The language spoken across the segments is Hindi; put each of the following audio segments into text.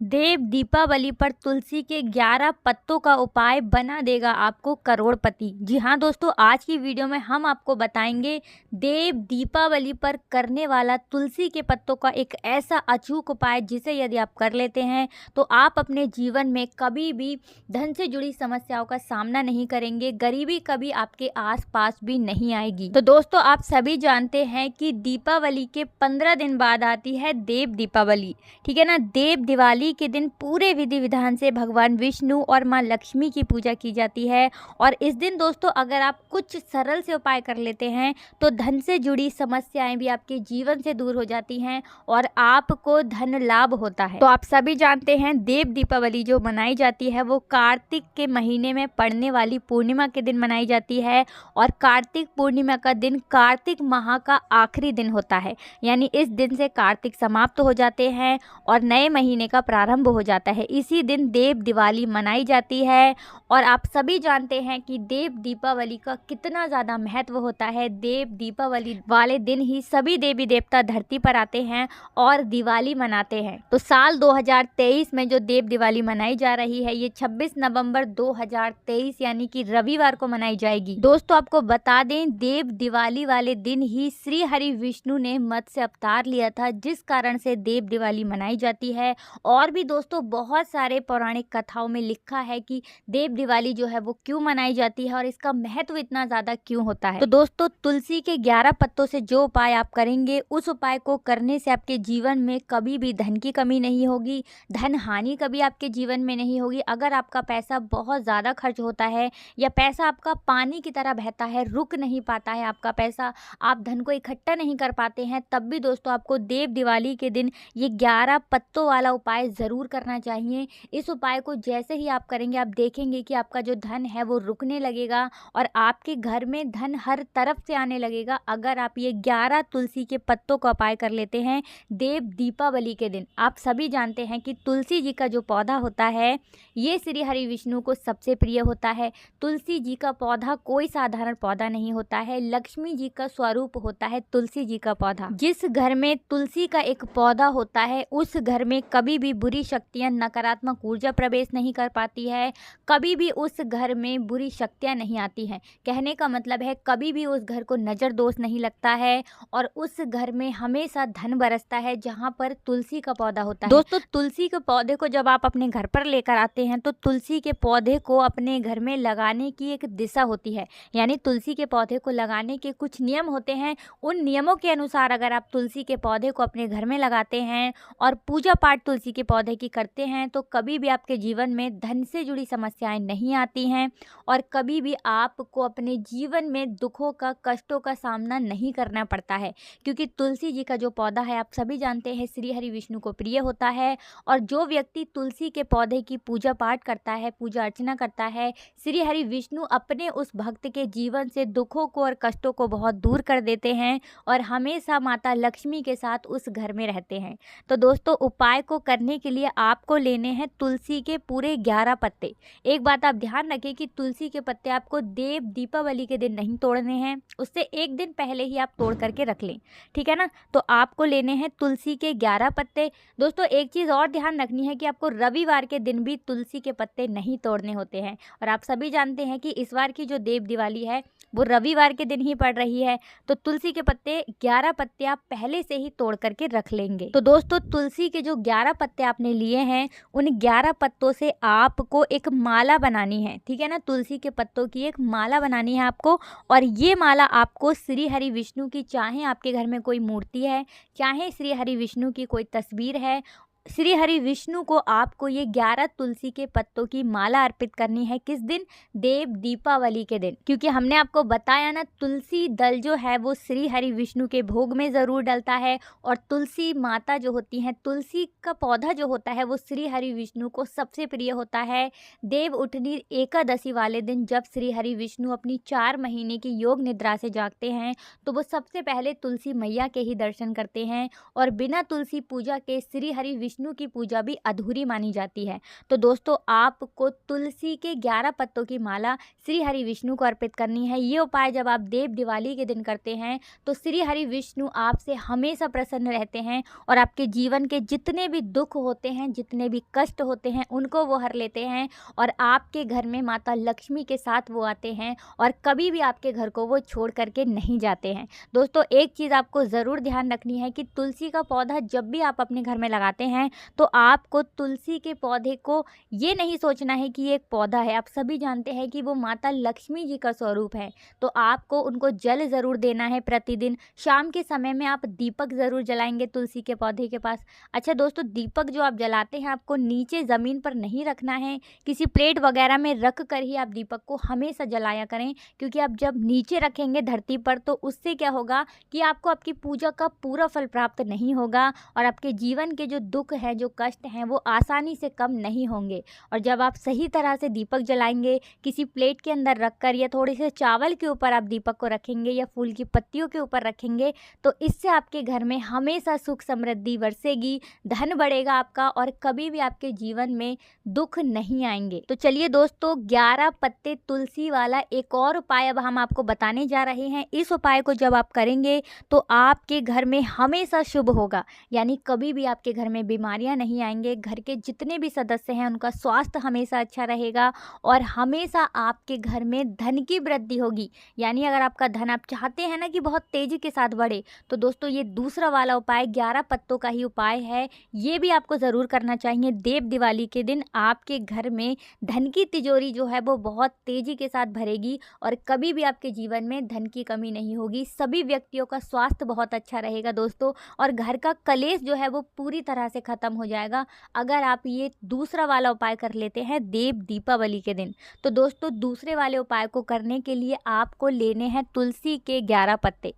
देव दीपावली पर तुलसी के 11 पत्तों का उपाय बना देगा आपको करोड़पति। जी हाँ दोस्तों, आज की वीडियो में हम आपको बताएंगे देव दीपावली पर करने वाला तुलसी के पत्तों का एक ऐसा अचूक उपाय जिसे यदि आप कर लेते हैं तो आप अपने जीवन में कभी भी धन से जुड़ी समस्याओं का सामना नहीं करेंगे, गरीबी कभी आपके आसपास भी नहीं आएगी। तो दोस्तों, आप सभी जानते हैं कि दीपावली के 15 दिन बाद आती है देव दीपावली, ठीक है ना। देव दिवाली के दिन पूरे विधि विधान से भगवान विष्णु और मां लक्ष्मी की पूजा की जाती है। और इस दिन दोस्तों, अगर आप कुछ सरल से उपाय कर लेते हैं तो धन से जुड़ी समस्याएं भी आपके जीवन से दूर हो जाती हैं और आपको धन लाभ होता है। तो आप सभी जानते हैं देव दीपावली जो मनाई जाती है वो कार्तिक के महीने में पड़ने वाली पूर्णिमा के दिन मनाई जाती है। और कार्तिक पूर्णिमा का दिन कार्तिक माह का आखिरी दिन होता है, यानी इस दिन से कार्तिक समाप्त हो जाते हैं और नए महीने का प्रारंभ हो जाता है। इसी दिन देव दिवाली मनाई जाती है। और आप सभी जानते हैं कि देव दीपावली का कितना ज़्यादा महत्व होता है। देव दीपावली वाले दिन ही सभी देवी देवता धरती पर आते हैं और दिवाली मनाते हैं। तो साल 2023 में जो देव दिवाली मनाई जा रही है ये 26 नवंबर 2023 यानी कि रविवार को मनाई जाएगी। दोस्तों, आपको बता दें देव दिवाली वाले दिन ही श्री हरि विष्णु ने मत्स्य अवतार लिया था, जिस कारण से देव दिवाली मनाई जाती है। और भी दोस्तों, बहुत सारे पौराणिक कथाओं में लिखा है कि देव दिवाली जो है वो क्यों मनाई जाती है और इसका महत्व इतना ज़्यादा क्यों होता है। तो दोस्तों, तुलसी के 11 पत्तों से जो उपाय आप करेंगे उस उपाय को करने से आपके जीवन में कभी भी धन की कमी नहीं होगी, धन हानि कभी आपके जीवन में नहीं होगी। अगर आपका पैसा बहुत ज़्यादा खर्च होता है या पैसा आपका पानी की तरह बहता है, रुक नहीं पाता है आपका पैसा, आप धन को इकट्ठा नहीं कर पाते हैं, तब भी दोस्तों आपको देव दिवाली के दिन ये 11 पत्तों वाला उपाय ज़रूर करना चाहिए। इस उपाय को जैसे ही आप करेंगे आप देखेंगे कि आपका जो धन है वो रुकने लगेगा और आपके घर में धन हर तरफ से आने लगेगा अगर आप ये 11 तुलसी के पत्तों का उपाय कर लेते हैं देव दीपावली के दिन। आप सभी जानते हैं कि तुलसी जी का जो पौधा होता है ये श्री हरि विष्णु को सबसे प्रिय होता है। तुलसी जी का पौधा कोई साधारण पौधा नहीं होता है, लक्ष्मी जी का स्वरूप होता है तुलसी जी का पौधा। जिस घर में तुलसी का एक पौधा होता है उस घर में कभी भी बुरी शक्तियां, नकारात्मक ऊर्जा प्रवेश नहीं कर पाती है, कभी भी उस घर में बुरी शक्तियां नहीं आती हैं। कहने का मतलब है कभी भी उस घर को नज़र दोष नहीं लगता है और उस घर में हमेशा धन बरसता है जहां पर तुलसी का पौधा होता है। दोस्तों, तुलसी के पौधे को जब आप अपने घर पर लेकर आते हैं तो तुलसी के पौधे को अपने घर में लगाने की एक दिशा होती है, यानी तुलसी के पौधे को लगाने के कुछ नियम होते हैं। उन नियमों के अनुसार अगर आप तुलसी के पौधे को अपने घर में लगाते हैं और पूजा पाठ तुलसी के पौधे की करते हैं तो कभी भी आपके जीवन में धन से जुड़ी समस्याएं नहीं आती हैं और कभी भी आपको अपने जीवन में दुखों का, कष्टों का सामना नहीं करना पड़ता है। क्योंकि तुलसी जी का जो पौधा है आप सभी जानते हैं श्री हरि विष्णु को प्रिय होता है। और जो व्यक्ति तुलसी के पौधे की पूजा पाठ करता है, पूजा अर्चना करता है, श्री हरि विष्णु अपने उस भक्त के जीवन से दुखों को और कष्टों को बहुत दूर कर देते हैं और हमेशा माता लक्ष्मी के साथ उस घर में रहते हैं। तो दोस्तों, उपाय को करने के लिए आपको लेने हैं तुलसी के पूरे 11 पत्ते। एक बात आप ध्यान रखें कि तुलसी के पत्ते आपको देव दीपावली के दिन नहीं तोड़ने हैं, उससे एक दिन पहले ही आप तोड़ करके रख लें, ठीक है ना। तो आपको लेने हैं तुलसी के 11 पत्ते। दोस्तों, एक चीज़ और ध्यान रखनी है कि आपको रविवार के दिन भी तुलसी के पत्ते नहीं तोड़ने होते हैं। और आप सभी जानते हैं कि इस बार की जो देव दिवाली है वो रविवार के दिन ही पड़ रही है, तो तुलसी के पत्ते 11 पत्ते आप पहले से ही तोड़ करके रख लेंगे। तो दोस्तों, तुलसी के जो 11 पत्ते आपने लिए हैं उन 11 पत्तों से आपको एक माला बनानी है, ठीक है ना। तुलसी के पत्तों की एक माला बनानी है आपको। और ये माला आपको श्री हरि विष्णु की, चाहे आपके घर में कोई मूर्ति है, चाहे श्री हरि विष्णु की कोई तस्वीर है, श्री हरि विष्णु को आपको ये 11 तुलसी के पत्तों की माला अर्पित करनी है। किस दिन? देव दीपावली के दिन। क्योंकि हमने आपको बताया ना, तुलसी दल जो है वो श्री हरि विष्णु के भोग में ज़रूर डलता है और तुलसी माता जो होती हैं, तुलसी का पौधा जो होता है वो श्री हरि विष्णु को सबसे प्रिय होता है। देव उठनी एकादशी वाले दिन जब श्री हरि विष्णु अपनी 4 महीने की योग निद्रा से जागते हैं तो वो सबसे पहले तुलसी मैया के ही दर्शन करते हैं और बिना तुलसी पूजा के श्री हरि विष्णु की पूजा भी अधूरी मानी जाती है। तो दोस्तों आपको तुलसी के 11 पत्तों की माला श्री हरि विष्णु को अर्पित करनी है। ये उपाय जब आप देव दिवाली के दिन करते हैं तो श्री हरि विष्णु आपसे हमेशा प्रसन्न रहते हैं और आपके जीवन के जितने भी दुख होते हैं, जितने भी कष्ट होते हैं, उनको वो हर लेते हैं और आपके घर में माता लक्ष्मी के साथ वो आते हैं और कभी भी आपके घर को वो छोड़ करके नहीं जाते हैं। दोस्तों एक चीज़ आपको ज़रूर ध्यान रखनी है कि तुलसी का पौधा जब भी आप अपने घर में लगाते हैं तो आपको तुलसी के पौधे को ये नहीं सोचना है कि ये एक पौधा है। आप सभी जानते हैं कि वो माता लक्ष्मी जी का स्वरूप है, तो आपको उनको जल ज़रूर देना है। प्रतिदिन शाम के समय में आप दीपक ज़रूर जलाएंगे तुलसी के पौधे के पास। अच्छा दोस्तों, दीपक जो आप जलाते हैं आपको नीचे ज़मीन पर नहीं रखना है, किसी प्लेट वगैरह में रख कर ही आप दीपक को हमेशा जलाया करें, क्योंकि आप जब नीचे रखेंगे धरती पर तो उससे क्या होगा कि आपको आपकी पूजा का पूरा फल प्राप्त नहीं होगा और आपके जीवन के जो दुख हैं, जो कष्ट हैं, वो आसानी से कम नहीं होंगे। और जब आप सही तरह से दीपक जलाएंगे, किसी प्लेट के अंदर रखकर या थोड़े से चावल के ऊपर आप दीपक को रखेंगे या फूल की पत्तियों के ऊपर रखेंगे, तो इससे आपके घर में हमेशा सुख समृद्धि बरसेगी, धन बढ़ेगा आपका और कभी भी आपके जीवन में दुख नहीं आएंगे। तो चलिए दोस्तों, 11 पत्ते तुलसी वाला एक और उपाय अब हम आपको बताने जा रहे हैं। इस उपाय को जब आप करेंगे तो आपके घर में हमेशा शुभ होगा, यानी कभी भी आपके घर में बीमारियां नहीं आएंगे। घर के जितने भी सदस्य हैं उनका स्वास्थ्य हमेशा अच्छा रहेगा और हमेशा आपके घर में धन की वृद्धि होगी। यानी अगर आपका धन आप चाहते हैं ना कि बहुत तेजी के साथ बढ़े, तो दोस्तों ये दूसरा वाला उपाय 11 पत्तों का ही उपाय है, ये भी आपको ज़रूर करना चाहिए। देव दिवाली के दिन आपके घर में धन की तिजोरी जो है वो बहुत तेजी के साथ भरेगी और कभी भी आपके जीवन में धन की कमी नहीं होगी। सभी व्यक्तियों का स्वास्थ्य बहुत अच्छा रहेगा दोस्तों, और घर का कलेश जो है वो पूरी तरह से ख़त्म हो जाएगा अगर आप ये दूसरा वाला उपाय कर लेते हैं देव दीपावली के दिन। तो दोस्तों दूसरे वाले उपाय को करने के लिए आपको लेने हैं तुलसी के 11 पत्ते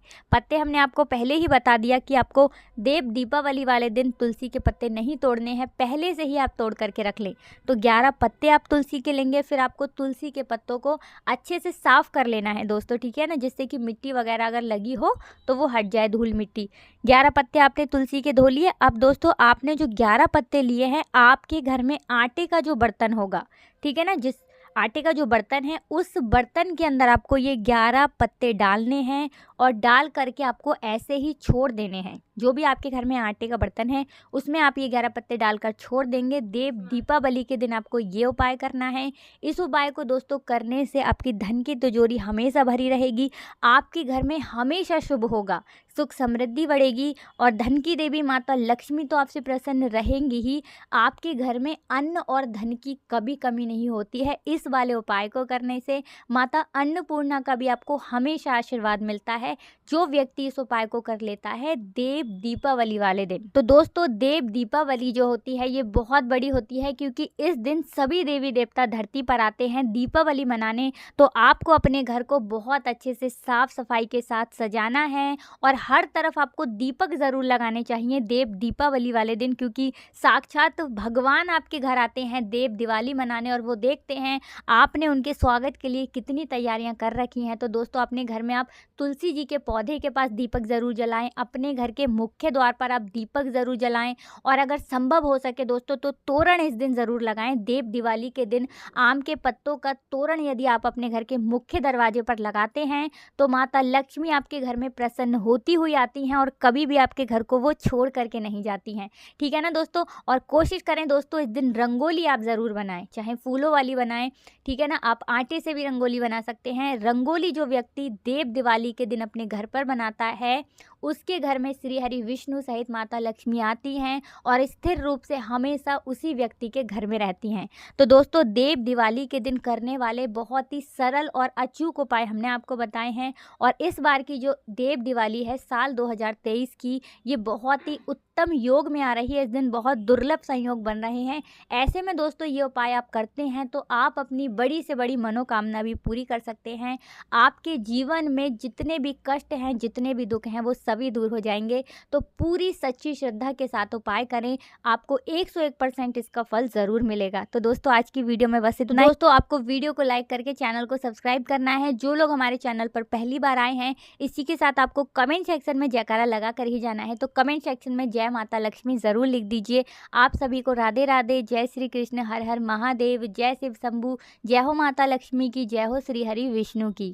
हमने आपको पहले ही बता दिया कि आपको देव दीपावली वाले दिन तुलसी के पत्ते नहीं तोड़ने हैं, पहले से ही आप तोड़ करके रख लें। तो 11 पत्ते आप तुलसी के लेंगे, फिर आपको तुलसी के पत्तों को अच्छे से साफ़ कर लेना है दोस्तों, ठीक है ना, जिससे कि मिट्टी वगैरह अगर लगी हो तो वो हट जाए, धूल मिट्टी। 11 पत्ते आपने तुलसी के धो लिए। अब दोस्तों आपने जो 11 पत्ते लिए हैं, आपके घर में आटे का जो बर्तन होगा, ठीक है ना, जिस आटे का जो बर्तन है उस बर्तन के अंदर आपको ये 11 पत्ते डालने हैं और डाल करके आपको ऐसे ही छोड़ देने हैं। जो भी आपके घर में आटे का बर्तन है उसमें आप ये 11 पत्ते डालकर छोड़ देंगे। देव दीपावली के दिन आपको ये उपाय करना है। इस उपाय को दोस्तों करने से आपकी धन की तिजोरी हमेशा भरी रहेगी, आपके घर में हमेशा शुभ होगा, सुख समृद्धि बढ़ेगी और धन की देवी माता लक्ष्मी तो आपसे प्रसन्न रहेंगी ही, आपके घर में अन्न और धन की कभी कमी नहीं होती है। इस वाले उपाय को करने से माता अन्नपूर्णा का भी आपको हमेशा आशीर्वाद मिलता है, जो व्यक्ति इस उपाय को कर लेता है देव दीपावली वाले दिन। तो दोस्तों देव दीपावली जो होती है ये बहुत बड़ी होती है, क्योंकि इस दिन सभी देवी देवता धरती पर आते हैं दीपावली मनाने। तो आपको अपने घर को बहुत अच्छे से साफ सफाई के साथ सजाना है और हर तरफ आपको दीपक ज़रूर लगाने चाहिए देव दीपावली वाले दिन, क्योंकि साक्षात भगवान आपके घर आते हैं देव दिवाली मनाने और वो देखते हैं आपने उनके स्वागत के लिए कितनी तैयारियां कर रखी हैं। तो दोस्तों अपने घर में आप तुलसी जी के पौधे के पास दीपक ज़रूर जलाएं, अपने घर के मुख्य द्वार पर आप दीपक ज़रूर जलाएं और अगर संभव हो सके दोस्तों तो तोरण इस दिन ज़रूर लगाएं। देव दिवाली के दिन आम के पत्तों का तोरण यदि आप अपने घर के मुख्य दरवाजे पर लगाते हैं तो माता लक्ष्मी आपके घर में प्रसन्न होती हुई आती हैं और कभी भी आपके घर को वो छोड़ करके नहीं जाती हैं, ठीक है ना दोस्तों। और कोशिश करें दोस्तों इस दिन रंगोली आप ज़रूर बनाएं, चाहे फूलों वाली बनाएं, ठीक है ना, आप आटे से भी रंगोली बना सकते हैं। रंगोली जो व्यक्ति देव दिवाली के दिन अपने घर पर बनाता है उसके घर में श्री हरि विष्णु सहित माता लक्ष्मी आती हैं और स्थिर रूप से हमेशा उसी व्यक्ति के घर में रहती हैं। तो दोस्तों देव दिवाली के दिन करने वाले बहुत ही सरल और अचूक उपाय हमने आपको बताए हैं और इस बार की जो देव दिवाली है साल 2023 की, ये बहुत ही उत्तम योग में आ रही है। इस दिन बहुत दुर्लभ संयोग बन रहे हैं। ऐसे में दोस्तों ये उपाय आप करते हैं तो आप अपनी बड़ी से बड़ी मनोकामना भी पूरी कर सकते हैं। आपके जीवन में जितने भी कष्ट हैं, जितने भी दुख हैं, वो सभी दूर हो जाएंगे। तो पूरी सच्ची श्रद्धा के साथ उपाय करें, आपको 101% इसका फल ज़रूर मिलेगा। तो दोस्तों आज की वीडियो में बस इतना ही। दोस्तों आपको वीडियो को लाइक करके चैनल को सब्सक्राइब करना है। जो लोग हमारे चैनल पर पहली बार आए हैं, इसी के साथ आपको कमेंट सेक्शन में जयकारा लगा कर ही जाना है। तो कमेंट सेक्शन में जय माता लक्ष्मी ज़रूर लिख दीजिए। आप सभी को राधे राधे, जय श्री कृष्ण, हर हर महादेव, जय शिव शंभू, जय हो माता लक्ष्मी की, जय हो श्री हरि विष्णु की।